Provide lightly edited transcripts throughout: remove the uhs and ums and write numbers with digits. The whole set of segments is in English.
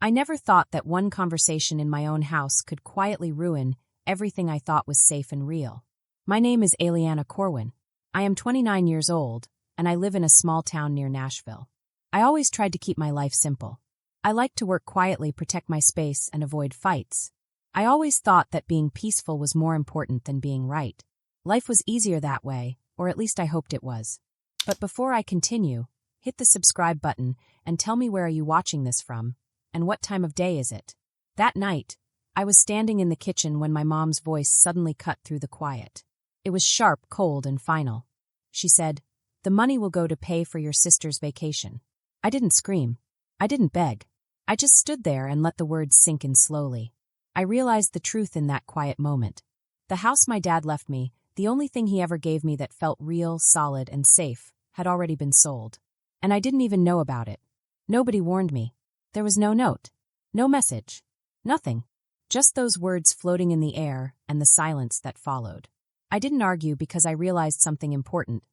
I never thought that one conversation in my own house could quietly ruin everything I thought was safe and real. My name is Aliana Corwin. I am 29 years old, and I live in a small town near Nashville. I always tried to keep my life simple. I liked to work quietly, protect my space, and avoid fights. I always thought that being peaceful was more important than being right. Life was easier that way, or at least I hoped it was. But before I continue, hit the subscribe button and tell me where are you watching this from, and what time of day is it? That night, I was standing in the kitchen when my mom's voice suddenly cut through the quiet. It was sharp, cold, and final. She said, "The money will go to pay for your sister's vacation." I didn't scream. I didn't beg. I just stood there and let the words sink in slowly. I realized the truth in that quiet moment. The house my dad left me, the only thing he ever gave me that felt real, solid, and safe, had already been sold. And I didn't even know about it. Nobody warned me. There was no note. No message. Nothing. Just those words floating in the air and the silence that followed. I didn't argue because I realized something important.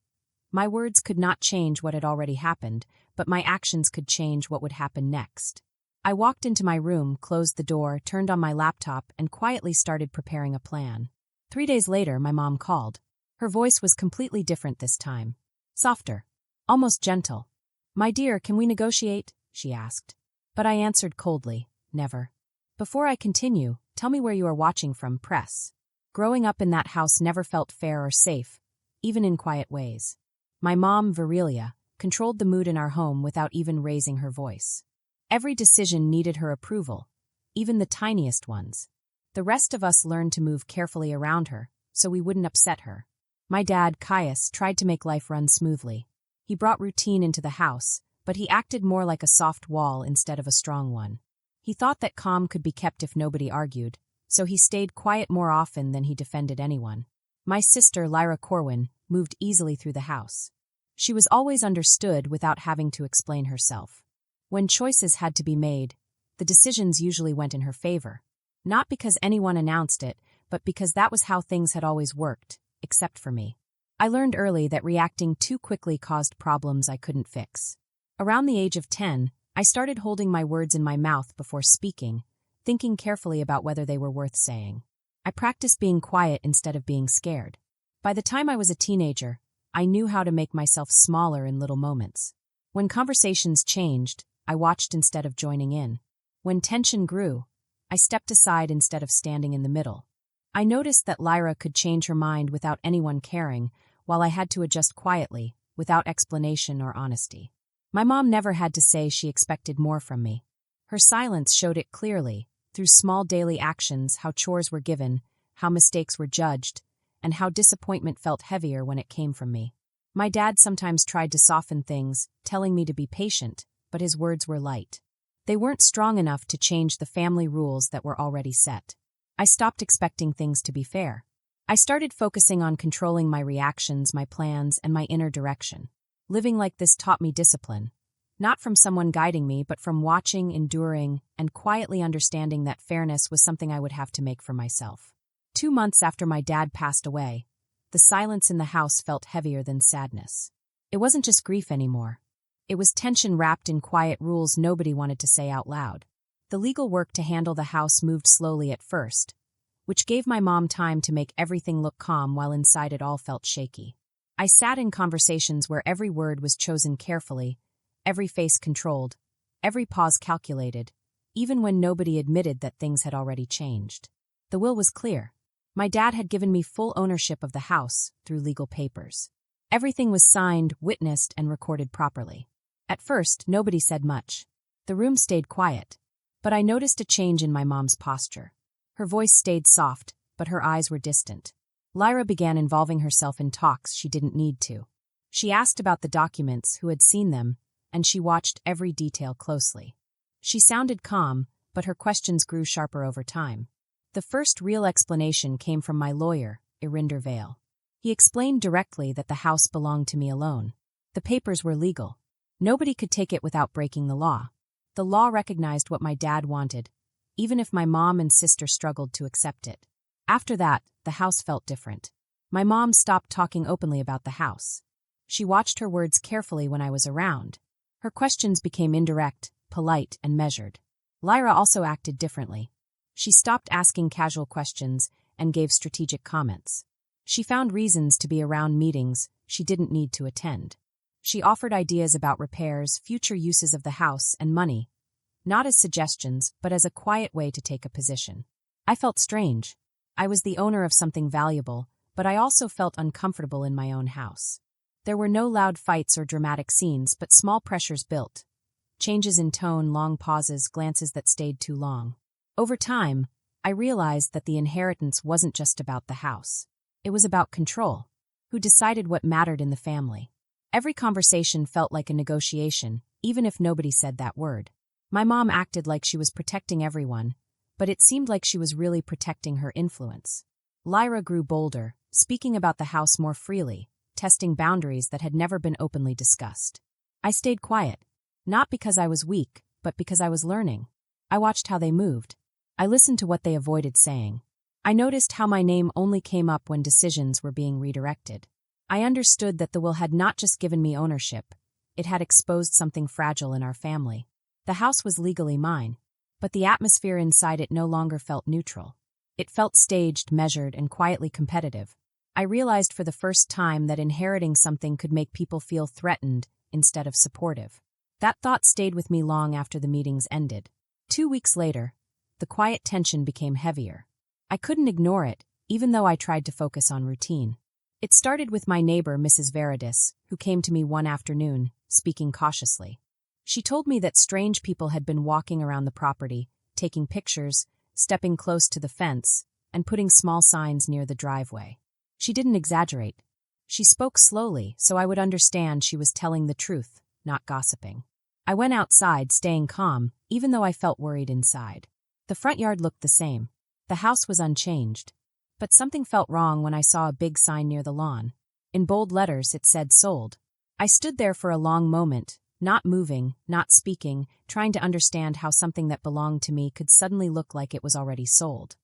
My words could not change what had already happened, but my actions could change what would happen next. I walked into my room, closed the door, turned on my laptop, and quietly started preparing a plan. 3 days later, my mom called. Her voice was completely different this time. Softer. Almost gentle. "My dear, can we negotiate?" she asked. But I answered coldly, "Never." "Before I continue, tell me where you are watching from." Press. Growing up in that house never felt fair or safe, even in quiet ways. My mom, Virelia, controlled the mood in our home without even raising her voice. Every decision needed her approval, even the tiniest ones. The rest of us learned to move carefully around her, so we wouldn't upset her. My dad, Caius, tried to make life run smoothly. He brought routine into the house, but he acted more like a soft wall instead of a strong one. He thought that calm could be kept if nobody argued, so he stayed quiet more often than he defended anyone. My sister, Lyra Corwin, moved easily through the house. She was always understood without having to explain herself. When choices had to be made, the decisions usually went in her favor. Not because anyone announced it, but because that was how things had always worked, except for me. I learned early that reacting too quickly caused problems I couldn't fix. Around the age of 10, I started holding my words in my mouth before speaking, thinking carefully about whether they were worth saying. I practiced being quiet instead of being scared. By the time I was a teenager, I knew how to make myself smaller in little moments. When conversations changed, I watched instead of joining in. When tension grew, I stepped aside instead of standing in the middle. I noticed that Lyra could change her mind without anyone caring, while I had to adjust quietly, without explanation or honesty. My mom never had to say she expected more from me. Her silence showed it clearly, through small daily actions, how chores were given, how mistakes were judged, and how disappointment felt heavier when it came from me. My dad sometimes tried to soften things, telling me to be patient, but his words were light. They weren't strong enough to change the family rules that were already set. I stopped expecting things to be fair. I started focusing on controlling my reactions, my plans, and my inner direction. Living like this taught me discipline. Not from someone guiding me, but from watching, enduring, and quietly understanding that fairness was something I would have to make for myself. 2 months after my dad passed away, the silence in the house felt heavier than sadness. It wasn't just grief anymore. It was tension wrapped in quiet rules nobody wanted to say out loud. The legal work to handle the house moved slowly at first, which gave my mom time to make everything look calm while inside it all felt shaky. I sat in conversations where every word was chosen carefully, every face controlled, every pause calculated, even when nobody admitted that things had already changed. The will was clear. My dad had given me full ownership of the house through legal papers. Everything was signed, witnessed, and recorded properly. At first, nobody said much. The room stayed quiet, but I noticed a change in my mom's posture. Her voice stayed soft, but her eyes were distant. Lyra began involving herself in talks she didn't need to. She asked about the documents, who had seen them, and she watched every detail closely. She sounded calm, but her questions grew sharper over time. The first real explanation came from my lawyer, Irinder Vale. He explained directly that the house belonged to me alone. The papers were legal. Nobody could take it without breaking the law. The law recognized what my dad wanted, even if my mom and sister struggled to accept it. After that, the house felt different. My mom stopped talking openly about the house. She watched her words carefully when I was around. Her questions became indirect, polite, and measured. Lyra also acted differently. She stopped asking casual questions and gave strategic comments. She found reasons to be around meetings she didn't need to attend. She offered ideas about repairs, future uses of the house, and money, not as suggestions, but as a quiet way to take a position. I felt strange. I was the owner of something valuable, but I also felt uncomfortable in my own house. There were no loud fights or dramatic scenes, but small pressures built. Changes in tone, long pauses, glances that stayed too long. Over time, I realized that the inheritance wasn't just about the house. It was about control. Who decided what mattered in the family? Every conversation felt like a negotiation, even if nobody said that word. My mom acted like she was protecting everyone, but it seemed like she was really protecting her influence. Lyra grew bolder, speaking about the house more freely, testing boundaries that had never been openly discussed. I stayed quiet, not because I was weak, but because I was learning. I watched how they moved. I listened to what they avoided saying. I noticed how my name only came up when decisions were being redirected. I understood that the will had not just given me ownership, it had exposed something fragile in our family. The house was legally mine, but the atmosphere inside it no longer felt neutral. It felt staged, measured, and quietly competitive. I realized for the first time that inheriting something could make people feel threatened instead of supportive. That thought stayed with me long after the meetings ended. 2 weeks later, the quiet tension became heavier. I couldn't ignore it, even though I tried to focus on routine. It started with my neighbor, Mrs. Veridis, who came to me one afternoon, speaking cautiously. She told me that strange people had been walking around the property, taking pictures, stepping close to the fence, and putting small signs near the driveway. She didn't exaggerate. She spoke slowly, so I would understand she was telling the truth, not gossiping. I went outside, staying calm, even though I felt worried inside. The front yard looked the same. The house was unchanged. But something felt wrong when I saw a big sign near the lawn. In bold letters, it said sold. I stood there for a long moment, not moving, not speaking, trying to understand how something that belonged to me could suddenly look like it was already sold.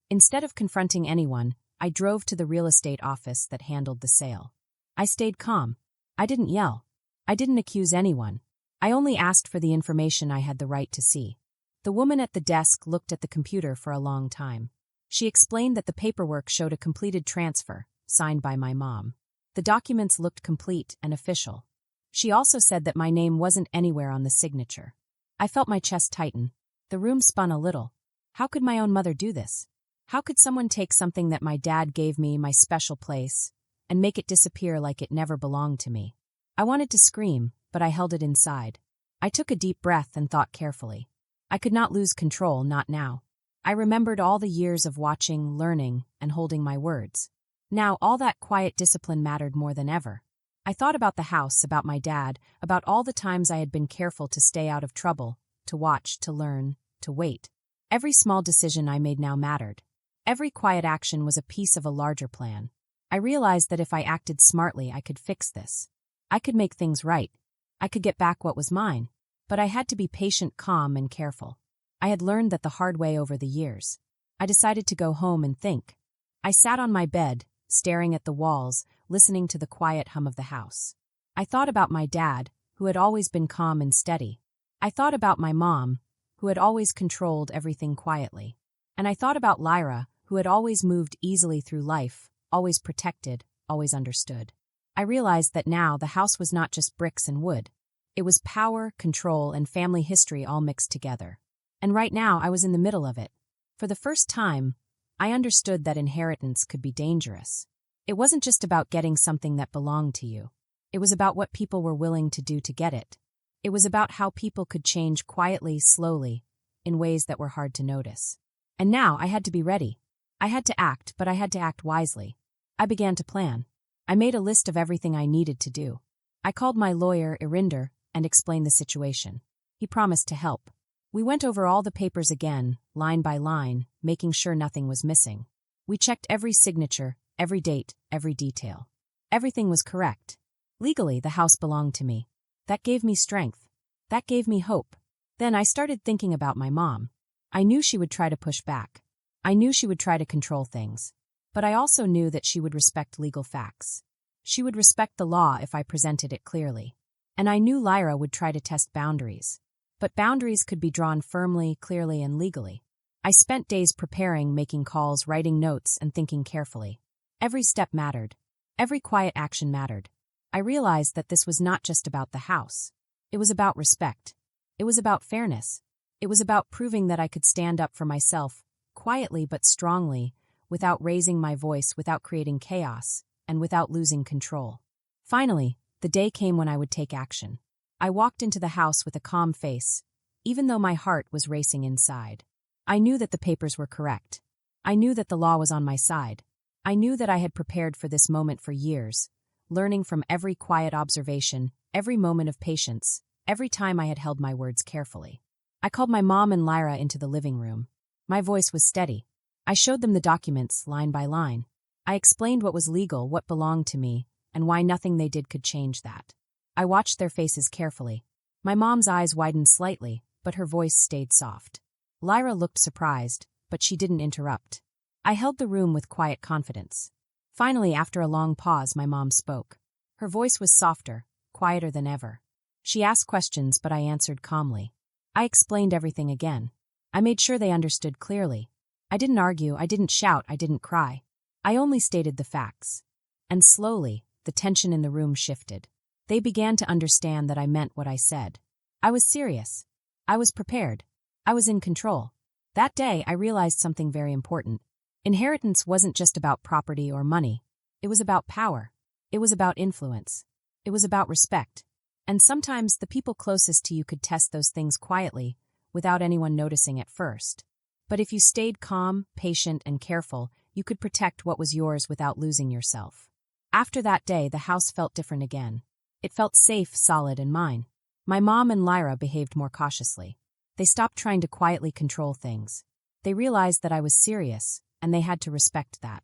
Instead of confronting anyone, I drove to the real estate office that handled the sale. I stayed calm. I didn't yell. I didn't accuse anyone. I only asked for the information I had the right to see. The woman at the desk looked at the computer for a long time. She explained that the paperwork showed a completed transfer, signed by my mom. The documents looked complete and official. She also said that my name wasn't anywhere on the signature. I felt my chest tighten. The room spun a little. How could my own mother do this? How could someone take something that my dad gave me, my special place, and make it disappear like it never belonged to me? I wanted to scream, but I held it inside. I took a deep breath and thought carefully. I could not lose control, not now. I remembered all the years of watching, learning, and holding my words. Now all that quiet discipline mattered more than ever. I thought about the house, about my dad, about all the times I had been careful to stay out of trouble, to watch, to learn, to wait. Every small decision I made now mattered. Every quiet action was a piece of a larger plan. I realized that if I acted smartly, I could fix this. I could make things right. I could get back what was mine. But I had to be patient, calm, and careful. I had learned that the hard way over the years. I decided to go home and think. I sat on my bed, staring at the walls, listening to the quiet hum of the house. I thought about my dad, who had always been calm and steady. I thought about my mom, who had always controlled everything quietly. And I thought about Lyra, who had always moved easily through life, always protected, always understood. I realized that now the house was not just bricks and wood. It was power, control, and family history all mixed together. And right now I was in the middle of it. For the first time, I understood that inheritance could be dangerous. It wasn't just about getting something that belonged to you. It was about what people were willing to do to get it. It was about how people could change quietly, slowly, in ways that were hard to notice. And now I had to be ready. I had to act, but I had to act wisely. I began to plan. I made a list of everything I needed to do. I called my lawyer, Irinder, and explained the situation. He promised to help. We went over all the papers again, line by line, making sure nothing was missing. We checked every signature, every date, every detail. Everything was correct. Legally, the house belonged to me. That gave me strength. That gave me hope. Then I started thinking about my mom. I knew she would try to push back. I knew she would try to control things. But I also knew that she would respect legal facts. She would respect the law if I presented it clearly. And I knew Lyra would try to test boundaries. But boundaries could be drawn firmly, clearly, and legally. I spent days preparing, making calls, writing notes, and thinking carefully. Every step mattered. Every quiet action mattered. I realized that this was not just about the house. It was about respect. It was about fairness. It was about proving that I could stand up for myself, quietly but strongly, without raising my voice, without creating chaos, and without losing control. Finally, the day came when I would take action. I walked into the house with a calm face, even though my heart was racing inside. I knew that the papers were correct. I knew that the law was on my side. I knew that I had prepared for this moment for years, learning from every quiet observation, every moment of patience, every time I had held my words carefully. I called my mom and Lyra into the living room. My voice was steady. I showed them the documents, line by line. I explained what was legal, what belonged to me, and why nothing they did could change that. I watched their faces carefully. My mom's eyes widened slightly, but her voice stayed soft. Lyra looked surprised, but she didn't interrupt. I held the room with quiet confidence. Finally, after a long pause, my mom spoke. Her voice was softer, quieter than ever. She asked questions, but I answered calmly. I explained everything again. I made sure they understood clearly. I didn't argue, I didn't shout, I didn't cry. I only stated the facts. And slowly, the tension in the room shifted. They began to understand that I meant what I said. I was serious. I was prepared. I was in control. That day, I realized something very important. Inheritance wasn't just about property or money. It was about power. It was about influence. It was about respect. And sometimes the people closest to you could test those things quietly, without anyone noticing at first. But if you stayed calm, patient, and careful, you could protect what was yours without losing yourself. After that day, the house felt different again. It felt safe, solid, and mine. My mom and Lyra behaved more cautiously. They stopped trying to quietly control things. They realized that I was serious, and they had to respect that.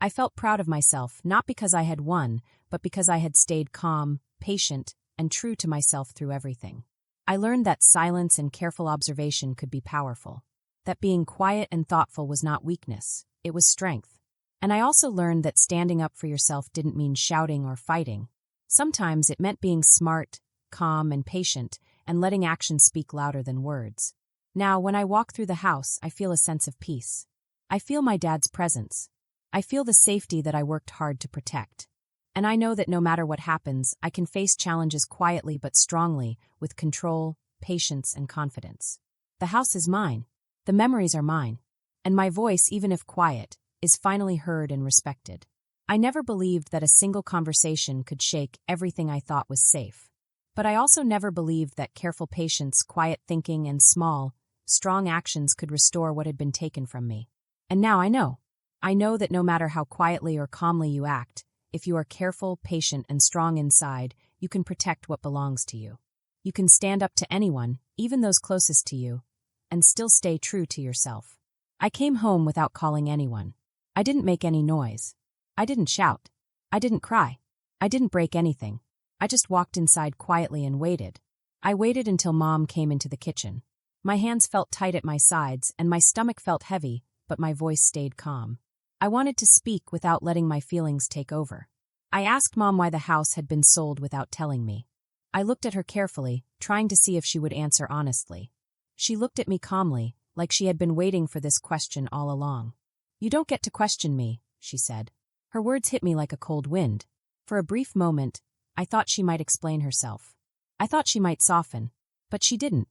I felt proud of myself, not because I had won, but because I had stayed calm, patient, and true to myself through everything. I learned that silence and careful observation could be powerful. That being quiet and thoughtful was not weakness, it was strength. And I also learned that standing up for yourself didn't mean shouting or fighting. Sometimes it meant being smart, calm, and patient, and letting actions speak louder than words. Now, when I walk through the house, I feel a sense of peace. I feel my dad's presence. I feel the safety that I worked hard to protect. And I know that no matter what happens, I can face challenges quietly but strongly, with control, patience, and confidence. The house is mine. The memories are mine. And my voice, even if quiet, is finally heard and respected. I never believed that a single conversation could shake everything I thought was safe. But I also never believed that careful patience, quiet thinking, and small, strong actions could restore what had been taken from me. And now I know. I know that no matter how quietly or calmly you act, if you are careful, patient, and strong inside, you can protect what belongs to you. You can stand up to anyone, even those closest to you, and still stay true to yourself. I came home without calling anyone. I didn't make any noise. I didn't shout. I didn't cry. I didn't break anything. I just walked inside quietly and waited. I waited until Mom came into the kitchen. My hands felt tight at my sides, and my stomach felt heavy, but my voice stayed calm. I wanted to speak without letting my feelings take over. I asked Mom why the house had been sold without telling me. I looked at her carefully, trying to see if she would answer honestly. She looked at me calmly, like she had been waiting for this question all along. "You don't get to question me," she said. Her words hit me like a cold wind. For a brief moment, I thought she might explain herself. I thought she might soften, but she didn't.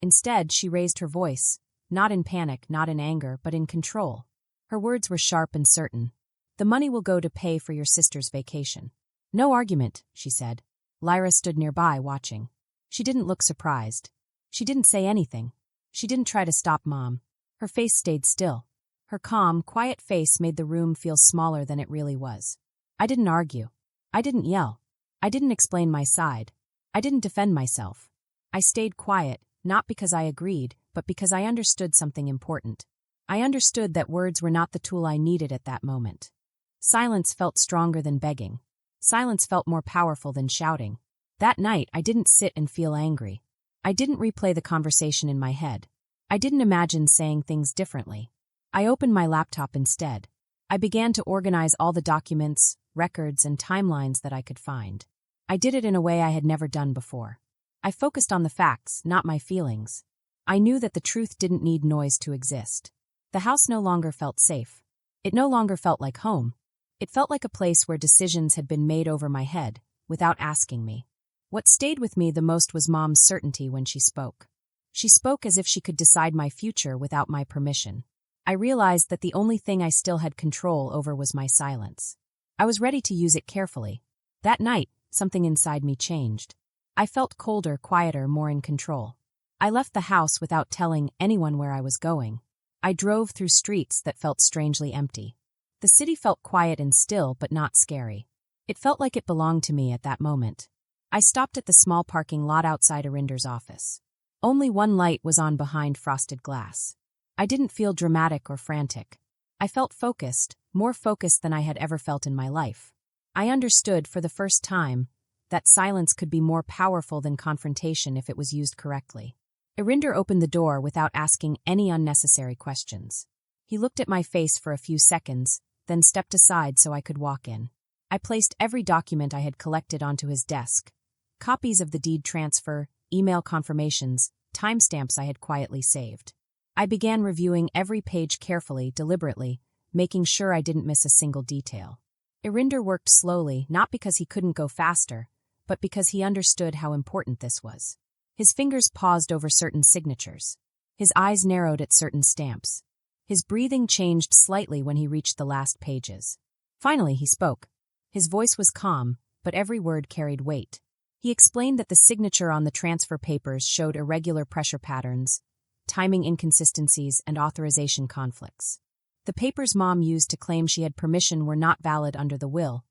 Instead, she raised her voice, not in panic, not in anger, but in control. Her words were sharp and certain. "The money will go to pay for your sister's vacation." "No argument," she said. Lyra stood nearby, watching. She didn't look surprised. She didn't say anything. She didn't try to stop Mom. Her face stayed still. Her calm, quiet face made the room feel smaller than it really was. I didn't argue. I didn't yell. I didn't explain my side. I didn't defend myself. I stayed quiet, not because I agreed, but because I understood something important. I understood that words were not the tool I needed at that moment. Silence felt stronger than begging. Silence felt more powerful than shouting. That night, I didn't sit and feel angry. I didn't replay the conversation in my head. I didn't imagine saying things differently. I opened my laptop instead. I began to organize all the documents, records, and timelines that I could find. I did it in a way I had never done before. I focused on the facts, not my feelings. I knew that the truth didn't need noise to exist. The house no longer felt safe. It no longer felt like home. It felt like a place where decisions had been made over my head, without asking me. What stayed with me the most was Mom's certainty when she spoke. She spoke as if she could decide my future without my permission. I realized that the only thing I still had control over was my silence. I was ready to use it carefully. That night, something inside me changed. I felt colder, quieter, more in control. I left the house without telling anyone where I was going. I drove through streets that felt strangely empty. The city felt quiet and still, but not scary. It felt like it belonged to me at that moment. I stopped at the small parking lot outside Arinder's office. Only one light was on behind frosted glass. I didn't feel dramatic or frantic. I felt focused, more focused than I had ever felt in my life. I understood, for the first time, that silence could be more powerful than confrontation if it was used correctly. Arinder opened the door without asking any unnecessary questions. He looked at my face for a few seconds, then stepped aside so I could walk in. I placed every document I had collected onto his desk. Copies of the deed transfer, email confirmations, timestamps I had quietly saved. I began reviewing every page carefully, deliberately, making sure I didn't miss a single detail. Arinder worked slowly, not because he couldn't go faster, but because he understood how important this was. His fingers paused over certain signatures. His eyes narrowed at certain stamps. His breathing changed slightly when he reached the last pages. Finally, he spoke. His voice was calm, but every word carried weight. He explained that the signature on the transfer papers showed irregular pressure patterns, timing inconsistencies, and authorization conflicts. The papers Mom used to claim she had permission were not valid under the will,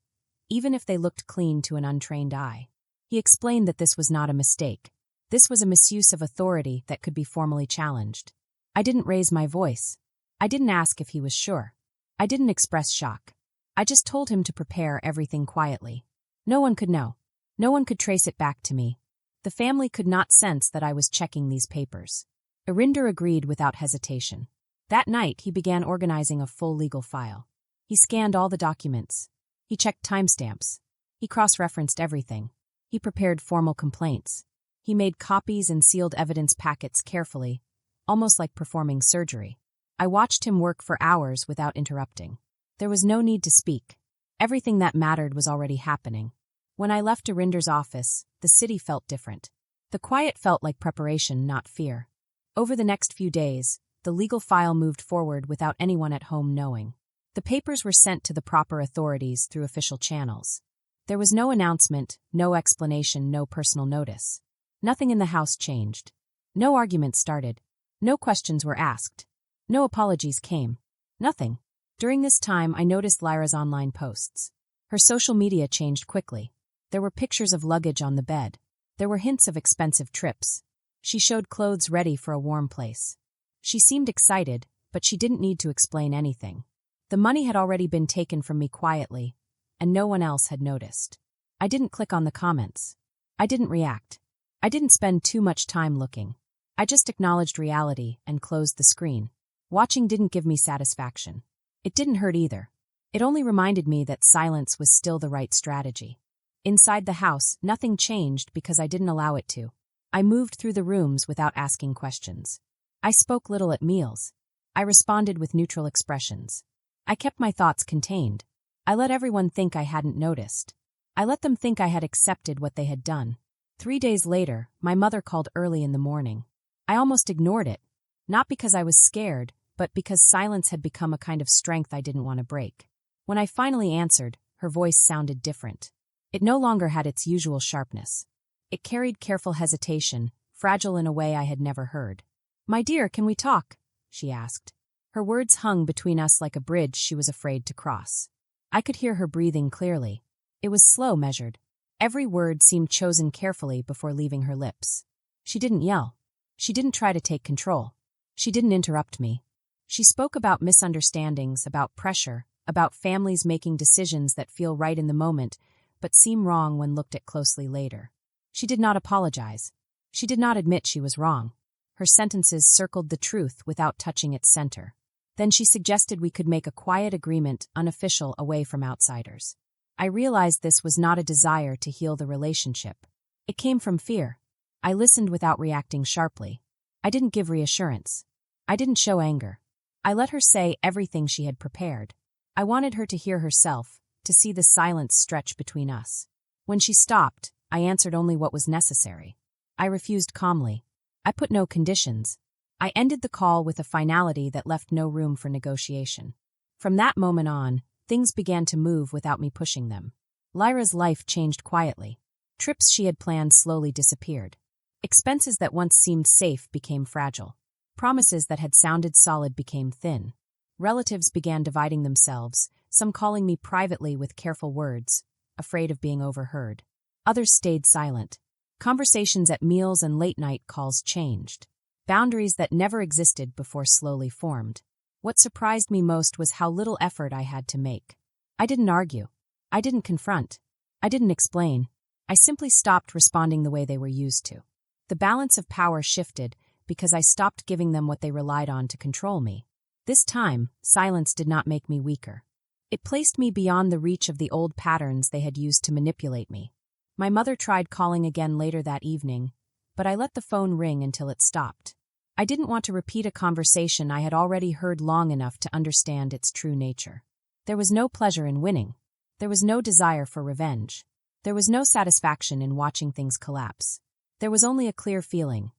even if they looked clean to an untrained eye. He explained that this was not a mistake. This was a misuse of authority that could be formally challenged. I didn't raise my voice. I didn't ask if he was sure. I didn't express shock. I just told him to prepare everything quietly. No one could know. No one could trace it back to me. The family could not sense that I was checking these papers. Arinder agreed without hesitation. That night, he began organizing a full legal file. He scanned all the documents. He checked timestamps. He cross-referenced everything. He prepared formal complaints. He made copies and sealed evidence packets carefully, almost like performing surgery. I watched him work for hours without interrupting. There was no need to speak. Everything that mattered was already happening. When I left Arinder's office, the city felt different. The quiet felt like preparation, not fear. Over the next few days, the legal file moved forward without anyone at home knowing. The papers were sent to the proper authorities through official channels. There was no announcement, no explanation, no personal notice. Nothing in the house changed. No arguments started. No questions were asked. No apologies came. Nothing. During this time, I noticed Lyra's online posts. Her social media changed quickly. There were pictures of luggage on the bed. There were hints of expensive trips. She showed clothes ready for a warm place. She seemed excited, but she didn't need to explain anything. The money had already been taken from me quietly, and no one else had noticed. I didn't click on the comments. I didn't react. I didn't spend too much time looking. I just acknowledged reality and closed the screen. Watching didn't give me satisfaction. It didn't hurt either. It only reminded me that silence was still the right strategy. Inside the house, nothing changed because I didn't allow it to. I moved through the rooms without asking questions. I spoke little at meals. I responded with neutral expressions. I kept my thoughts contained. I let everyone think I hadn't noticed. I let them think I had accepted what they had done. 3 days later, my mother called early in the morning. I almost ignored it, not because I was scared, but because silence had become a kind of strength I didn't want to break. When I finally answered, her voice sounded different. It no longer had its usual sharpness. It carried careful hesitation, fragile in a way I had never heard. "My dear, can we talk?" she asked. Her words hung between us like a bridge she was afraid to cross. I could hear her breathing clearly. It was slow, measured. Every word seemed chosen carefully before leaving her lips. She didn't yell. She didn't try to take control. She didn't interrupt me. She spoke about misunderstandings, about pressure, about families making decisions that feel right in the moment, but seem wrong when looked at closely later. She did not apologize. She did not admit she was wrong. Her sentences circled the truth without touching its center. Then she suggested we could make a quiet agreement, unofficial, away from outsiders. I realized this was not a desire to heal the relationship. It came from fear. I listened without reacting sharply. I didn't give reassurance. I didn't show anger. I let her say everything she had prepared. I wanted her to hear herself, to see the silence stretch between us. When she stopped, I answered only what was necessary. I refused calmly. I put no conditions. I ended the call with a finality that left no room for negotiation. From that moment on, things began to move without me pushing them. Lyra's life changed quietly. Trips she had planned slowly disappeared. Expenses that once seemed safe became fragile. Promises that had sounded solid became thin. Relatives began dividing themselves, some calling me privately with careful words, afraid of being overheard. Others stayed silent. Conversations at meals and late-night calls changed. Boundaries that never existed before slowly formed. What surprised me most was how little effort I had to make. I didn't argue. I didn't confront. I didn't explain. I simply stopped responding the way they were used to. The balance of power shifted because I stopped giving them what they relied on to control me. This time, silence did not make me weaker. It placed me beyond the reach of the old patterns they had used to manipulate me. My mother tried calling again later that evening, but I let the phone ring until it stopped. I didn't want to repeat a conversation I had already heard long enough to understand its true nature. There was no pleasure in winning. There was no desire for revenge. There was no satisfaction in watching things collapse. There was only a clear feeling.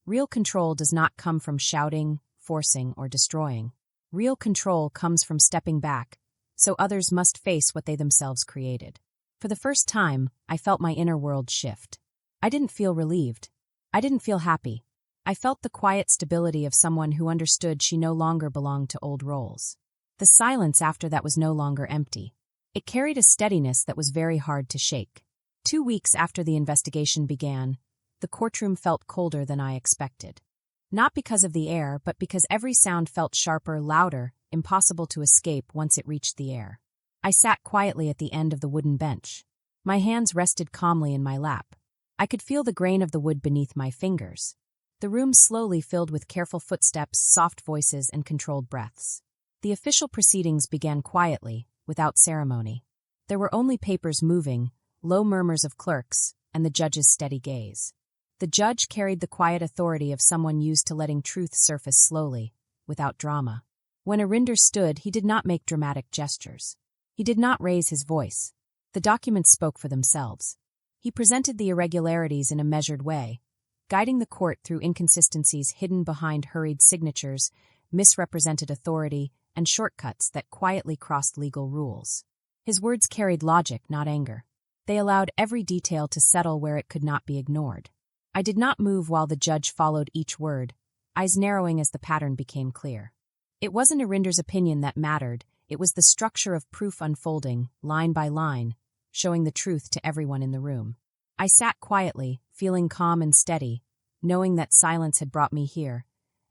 Real control does not come from shouting, forcing, or destroying. Real control comes from stepping back, so others must face what they themselves created. For the first time, I felt my inner world shift. I didn't feel relieved. I didn't feel happy. I felt the quiet stability of someone who understood she no longer belonged to old roles. The silence after that was no longer empty. It carried a steadiness that was very hard to shake. 2 weeks after the investigation began, the courtroom felt colder than I expected. Not because of the air, but because every sound felt sharper, louder, impossible to escape once it reached the air. I sat quietly at the end of the wooden bench. My hands rested calmly in my lap. I could feel the grain of the wood beneath my fingers. The room slowly filled with careful footsteps, soft voices, and controlled breaths. The official proceedings began quietly, without ceremony. There were only papers moving, low murmurs of clerks, and the judge's steady gaze. The judge carried the quiet authority of someone used to letting truth surface slowly, without drama. When Arinder stood, he did not make dramatic gestures. He did not raise his voice. The documents spoke for themselves. He presented the irregularities in a measured way, guiding the court through inconsistencies hidden behind hurried signatures, misrepresented authority, and shortcuts that quietly crossed legal rules. His words carried logic, not anger. They allowed every detail to settle where it could not be ignored. I did not move while the judge followed each word, eyes narrowing as the pattern became clear. It wasn't Arinder's opinion that mattered, it was the structure of proof unfolding, line by line, showing the truth to everyone in the room. I sat quietly, feeling calm and steady, knowing that silence had brought me here,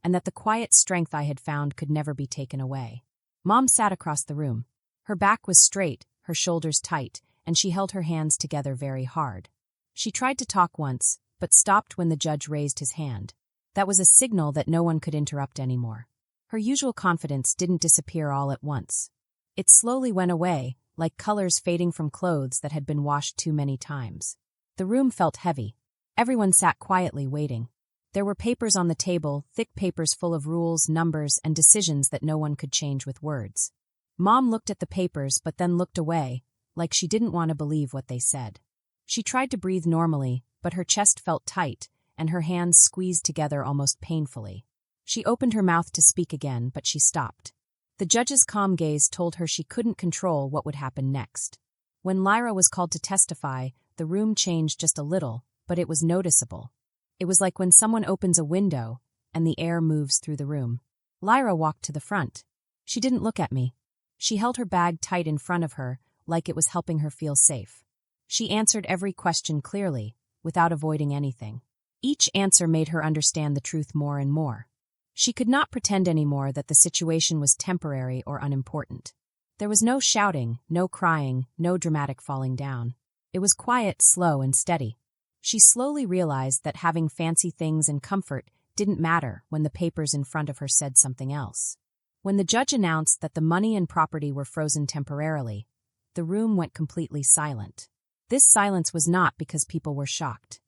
and that the quiet strength I had found could never be taken away. Mom sat across the room. Her back was straight, her shoulders tight, and she held her hands together very hard. She tried to talk once, but stopped when the judge raised his hand. That was a signal that no one could interrupt anymore. Her usual confidence didn't disappear all at once. It slowly went away, like colors fading from clothes that had been washed too many times. The room felt heavy. Everyone sat quietly waiting. There were papers on the table, thick papers full of rules, numbers, and decisions that no one could change with words. Mom looked at the papers but then looked away, like she didn't want to believe what they said. She tried to breathe normally, but her chest felt tight, and her hands squeezed together almost painfully. She opened her mouth to speak again, but she stopped. The judge's calm gaze told her she couldn't control what would happen next. When Lyra was called to testify, the room changed just a little, but it was noticeable. It was like when someone opens a window, and the air moves through the room. Lyra walked to the front. She didn't look at me. She held her bag tight in front of her, like it was helping her feel safe. She answered every question clearly, without avoiding anything. Each answer made her understand the truth more and more. She could not pretend anymore that the situation was temporary or unimportant. There was no shouting, no crying, no dramatic falling down. It was quiet, slow, and steady. She slowly realized that having fancy things and comfort didn't matter when the papers in front of her said something else. When the judge announced that the money and property were frozen temporarily, the room went completely silent. This silence was not because people were shocked.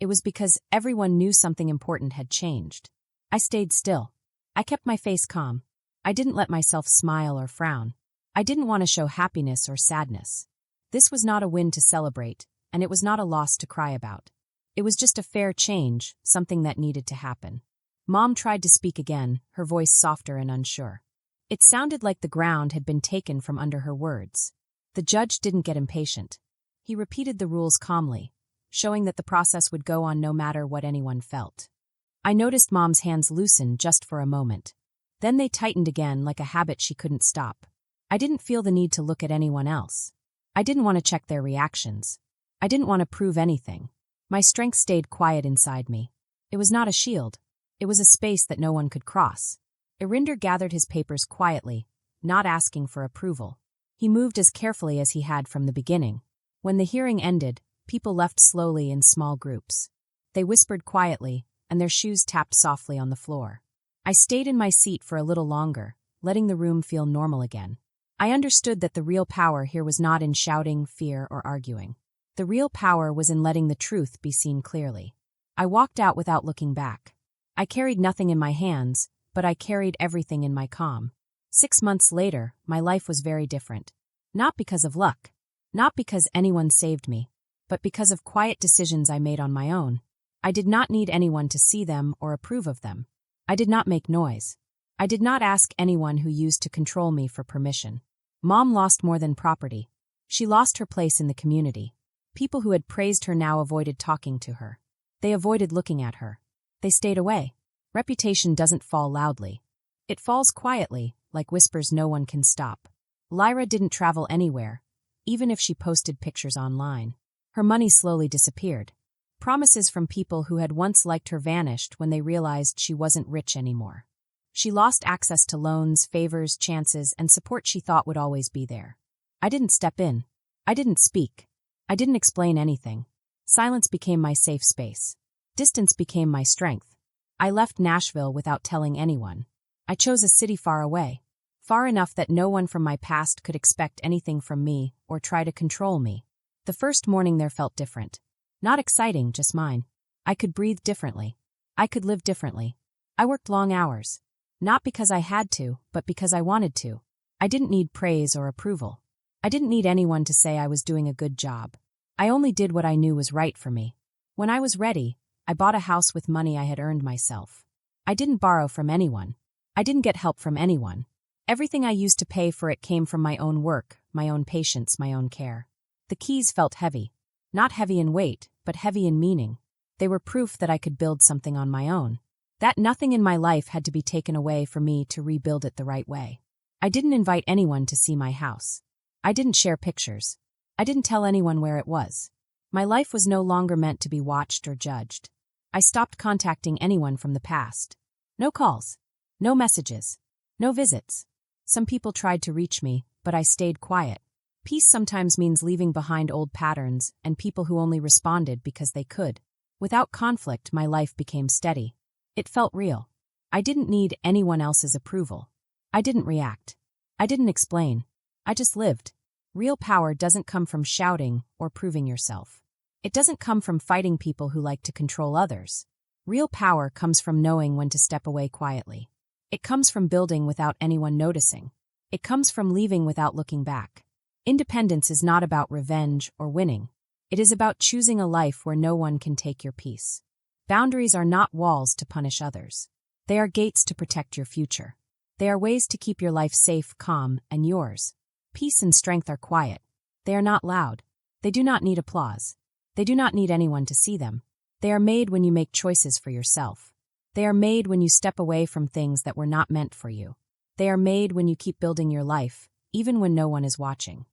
It was because everyone knew something important had changed. I stayed still. I kept my face calm. I didn't let myself smile or frown. I didn't want to show happiness or sadness. This was not a win to celebrate, and it was not a loss to cry about. It was just a fair change, something that needed to happen. Mom tried to speak again, her voice softer and unsure. It sounded like the ground had been taken from under her words. The judge didn't get impatient. He repeated the rules calmly, showing that the process would go on no matter what anyone felt. I noticed Mom's hands loosen just for a moment. Then they tightened again like a habit she couldn't stop. I didn't feel the need to look at anyone else. I didn't want to check their reactions. I didn't want to prove anything. My strength stayed quiet inside me. It was not a shield. It was a space that no one could cross. Irinder gathered his papers quietly, not asking for approval. He moved as carefully as he had from the beginning. When the hearing ended, people left slowly in small groups. They whispered quietly, and their shoes tapped softly on the floor. I stayed in my seat for a little longer, letting the room feel normal again. I understood that the real power here was not in shouting, fear, or arguing. The real power was in letting the truth be seen clearly. I walked out without looking back. I carried nothing in my hands, but I carried everything in my calm. 6 months later, my life was very different. Not because of luck. Not because anyone saved me. But because of quiet decisions I made on my own. I did not need anyone to see them or approve of them. I did not make noise. I did not ask anyone who used to control me for permission. Mom lost more than property. She lost her place in the community. People who had praised her now avoided talking to her. They avoided looking at her. They stayed away. Reputation doesn't fall loudly. It falls quietly, like whispers no one can stop. Lyra didn't travel anywhere, even if she posted pictures online. Her money slowly disappeared. Promises from people who had once liked her vanished when they realized she wasn't rich anymore. She lost access to loans, favors, chances, and support she thought would always be there. I didn't step in. I didn't speak. I didn't explain anything. Silence became my safe space. Distance became my strength. I left Nashville without telling anyone. I chose a city far away. Far enough that no one from my past could expect anything from me or try to control me. The first morning there felt different. Not exciting, just mine. I could breathe differently. I could live differently. I worked long hours. Not because I had to, but because I wanted to. I didn't need praise or approval. I didn't need anyone to say I was doing a good job. I only did what I knew was right for me. When I was ready, I bought a house with money I had earned myself. I didn't borrow from anyone. I didn't get help from anyone. Everything I used to pay for it came from my own work, my own patience, my own care. The keys felt heavy. Not heavy in weight, but heavy in meaning. They were proof that I could build something on my own. That nothing in my life had to be taken away for me to rebuild it the right way. I didn't invite anyone to see my house. I didn't share pictures. I didn't tell anyone where it was. My life was no longer meant to be watched or judged. I stopped contacting anyone from the past. No calls. No messages. No visits. Some people tried to reach me, but I stayed quiet. Peace sometimes means leaving behind old patterns and people who only responded because they could. Without conflict, my life became steady. It felt real. I didn't need anyone else's approval. I didn't react. I didn't explain. I just lived. Real power doesn't come from shouting or proving yourself. It doesn't come from fighting people who like to control others. Real power comes from knowing when to step away quietly. It comes from building without anyone noticing. It comes from leaving without looking back. Independence is not about revenge or winning. It is about choosing a life where no one can take your peace. Boundaries are not walls to punish others. They are gates to protect your future. They are ways to keep your life safe, calm, and yours. Peace and strength are quiet. They are not loud. They do not need applause. They do not need anyone to see them. They are made when you make choices for yourself. They are made when you step away from things that were not meant for you. They are made when you keep building your life, even when no one is watching.